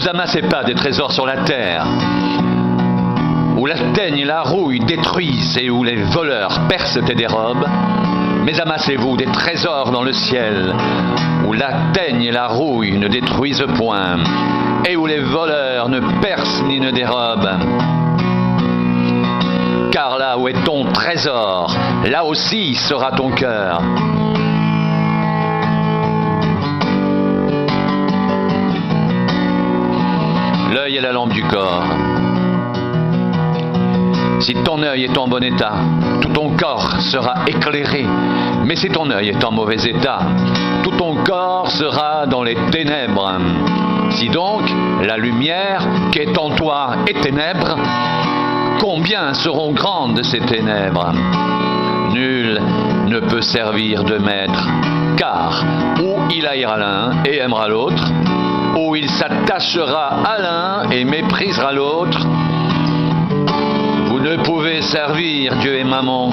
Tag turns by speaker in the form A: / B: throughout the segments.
A: vous amassez pas des trésors sur la terre, où la teigne et la rouille détruisent et où les voleurs percent et dérobent, mais amassez-vous des trésors dans le ciel, où la teigne et la rouille ne détruisent point, et où les voleurs ne percent ni ne dérobent. Car là où est ton trésor, là aussi sera ton cœur. L'œil est la lampe du corps. Si ton œil est en bon état, tout ton corps sera éclairé. Mais si ton œil est en mauvais état, tout ton corps sera dans les ténèbres. Si donc la lumière qui est en toi est ténèbres, combien seront grandes ces ténèbres? Nul ne peut servir de maître, car ou il haïra l'un et aimera l'autre, ou il s'attachera à l'un et méprisera l'autre. Vous ne pouvez servir Dieu et Mammon.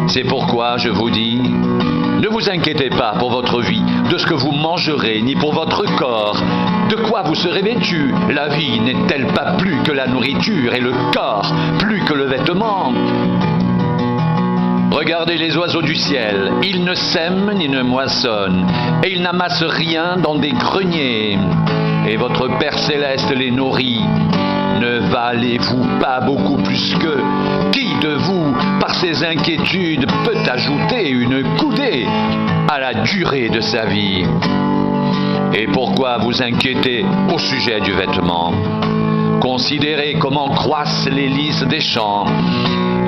A: C'est pourquoi je vous dis, ne vous inquiétez pas pour votre vie, de ce que vous mangerez, ni pour votre corps, de quoi vous serez vêtus. La vie n'est-elle pas plus que la nourriture, et le corps plus que le vêtement? Regardez les oiseaux du ciel, ils ne sèment ni ne moissonnent, et ils n'amassent rien dans des greniers, et votre Père céleste les nourrit. Ne valez-vous pas beaucoup plus qu'eux? Qui de vous, par ses inquiétudes, peut ajouter une coudée à la durée de sa vie? Et pourquoi vous inquiétez au sujet du vêtement? Considérez comment croissent les lys des champs.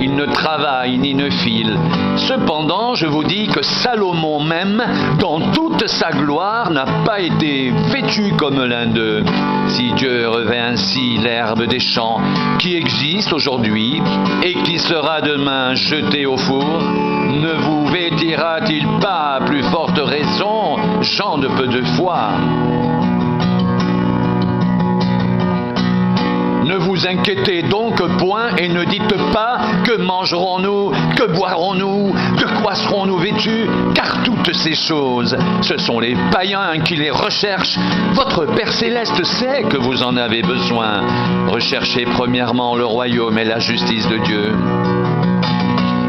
A: Ils ne travaillent ni ne filent. Cependant, je vous dis que Salomon même, dans toute sa gloire, n'a pas été vêtu comme l'un d'eux. Si Dieu revêt ainsi l'herbe des champs, qui existe aujourd'hui et qui sera demain jetée au four, ne vous vêtira-t-il pas à plus forte raison, gens de peu de foi? Ne vous inquiétez donc point et ne dites pas que mangerons-nous, que boirons-nous, de quoi serons-nous vêtus, car toutes ces choses, ce sont les païens qui les recherchent. Votre Père céleste sait que vous en avez besoin. Recherchez premièrement le royaume et la justice de Dieu.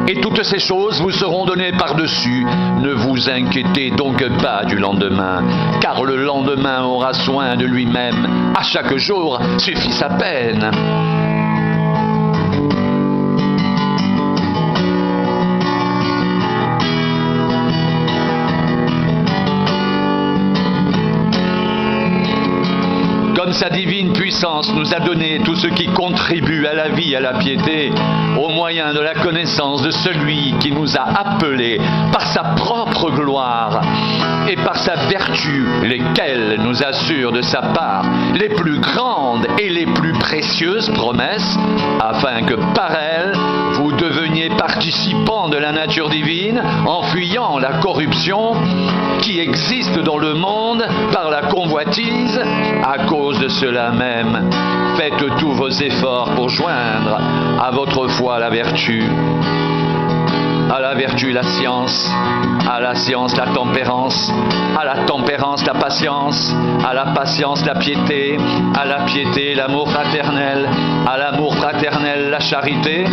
A: Et toutes ces choses vous seront données par-dessus. Ne vous inquiétez donc pas du lendemain, car le lendemain aura soin de lui-même. À chaque jour suffit sa peine. Comme sa divine puissance nous a donné tout ce qui contribue à la vie et à la piété, au moyen de la connaissance de celui qui nous a appelés par sa propre gloire et par sa vertu, lesquelles nous assurent de sa part les plus grandes et les plus précieuses promesses, afin que par elles vous deveniez participants de la nature divine, en fuyant la corruption qui existe dans le monde par la convoitise. À cause de cela même, faites tous vos efforts pour joindre à votre foi la vertu, à la vertu la science, à la science la tempérance, à la tempérance la patience, à la patience la piété, à la piété l'amour fraternel, à l'amour fraternel la charité.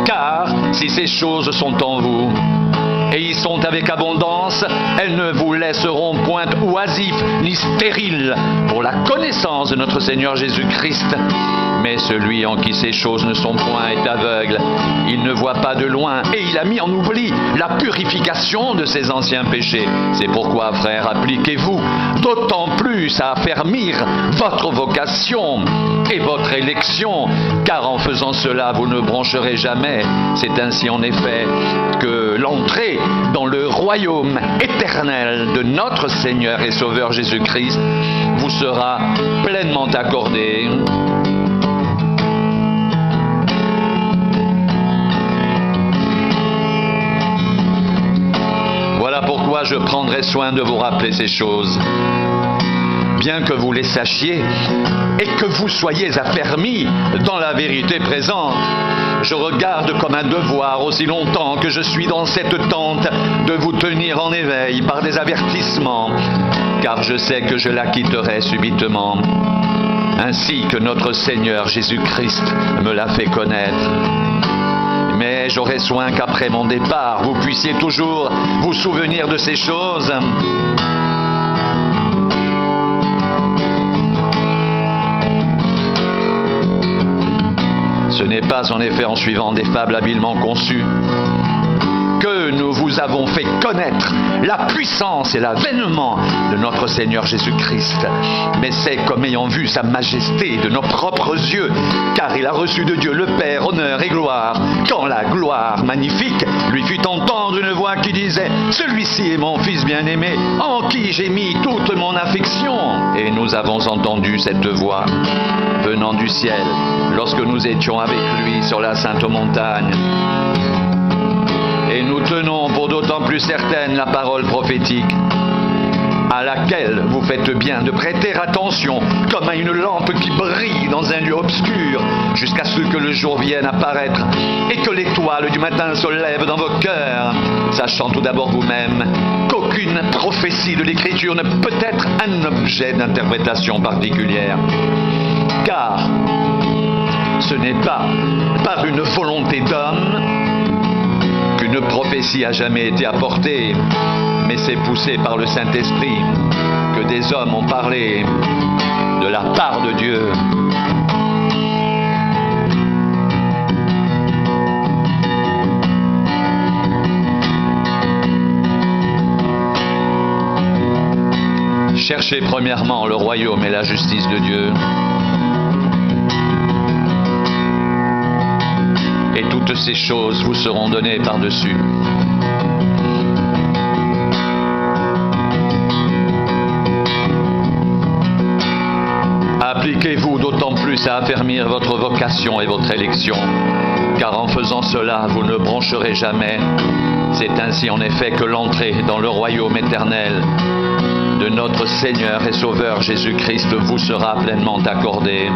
A: Car si ces choses sont en vous, et y sont avec abondance, elles ne vous laisseront point oisifs ni stériles pour la connaissance de notre Seigneur Jésus-Christ. Mais celui en qui ces choses ne sont point est aveugle. Il ne voit pas de loin et il a mis en oubli la purification de ses anciens péchés. C'est pourquoi, frères, appliquez-vous d'autant plus à affermir votre vocation et votre élection, car en faisant cela, vous ne broncherez jamais. C'est ainsi en effet que l'entrée dans le royaume éternel de notre Seigneur et Sauveur Jésus-Christ vous sera pleinement accordée. Voilà pourquoi je prendrai soin de vous rappeler ces choses, bien que vous les sachiez et que vous soyez affermis dans la vérité présente. Je regarde comme un devoir, aussi longtemps que je suis dans cette tente, de vous tenir en éveil par des avertissements car je sais que je la quitterai subitement, ainsi que notre Seigneur Jésus-Christ me l'a fait connaître. Mais j'aurai soin qu'après mon départ, vous puissiez toujours vous souvenir de ces choses. Ce n'est pas en effet en suivant des fables habilement conçues que nous vous avons fait connaître la puissance et l'avènement de notre Seigneur Jésus-Christ. Mais c'est comme ayant vu sa majesté de nos propres yeux, car il a reçu de Dieu le Père honneur et gloire, quand la gloire magnifique lui fit entendre une voix qui disait « Celui-ci est mon Fils bien-aimé, en qui j'ai mis toute mon affection. » Et nous avons entendu cette voix venant du ciel, lorsque nous étions avec lui sur la sainte montagne. Et nous tenons pour d'autant plus certaine la parole prophétique, à laquelle vous faites bien de prêter attention, comme à une lampe qui brille dans un lieu obscur, jusqu'à ce que le jour vienne apparaître, et que l'étoile du matin se lève dans vos cœurs, sachant tout d'abord vous-même qu'aucune prophétie de l'Écriture ne peut être un objet d'interprétation particulière. Car ce n'est pas par une volonté d'homme qu'une prophétie a jamais été apportée, mais c'est poussé par le Saint-Esprit que des hommes ont parlé de la part de Dieu. Cherchez premièrement le royaume et la justice de Dieu, et toutes ces choses vous seront données par-dessus. Appliquez-vous d'autant plus à affermir votre vocation et votre élection, car en faisant cela, vous ne broncherez jamais. C'est ainsi en effet que l'entrée dans le royaume éternel de notre Seigneur et Sauveur Jésus-Christ vous sera pleinement accordée.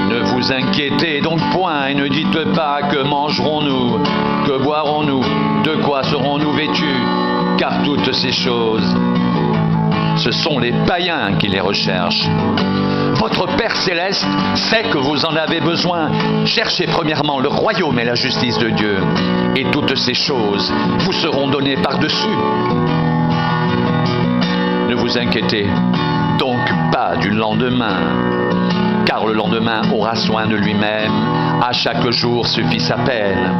A: Ne vous inquiétez donc point et ne dites pas que mangerons-nous, que boirons-nous, de quoi serons-nous vêtus, car toutes ces choses, ce sont les païens qui les recherchent. Votre Père Céleste sait que vous en avez besoin. Cherchez premièrement le royaume et la justice de Dieu, et toutes ces choses vous seront données par-dessus. Ne vous inquiétez donc pas du lendemain, car le lendemain aura soin de lui-même. À chaque jour suffit sa peine.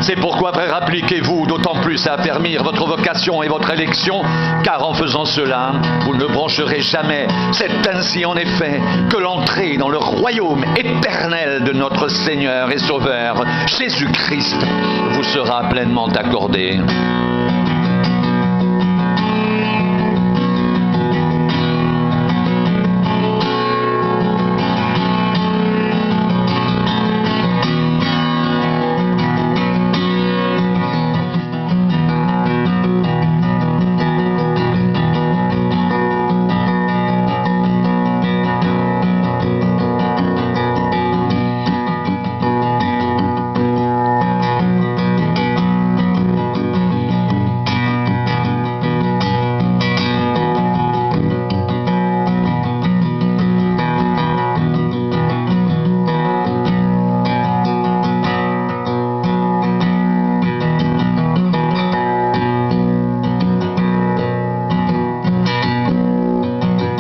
A: C'est pourquoi, frères, appliquez-vous d'autant plus à affermir votre vocation et votre élection, car en faisant cela, vous ne broncherez jamais. C'est ainsi en effet que l'entrée dans le royaume éternel de notre Seigneur et Sauveur Jésus-Christ vous sera pleinement accordée.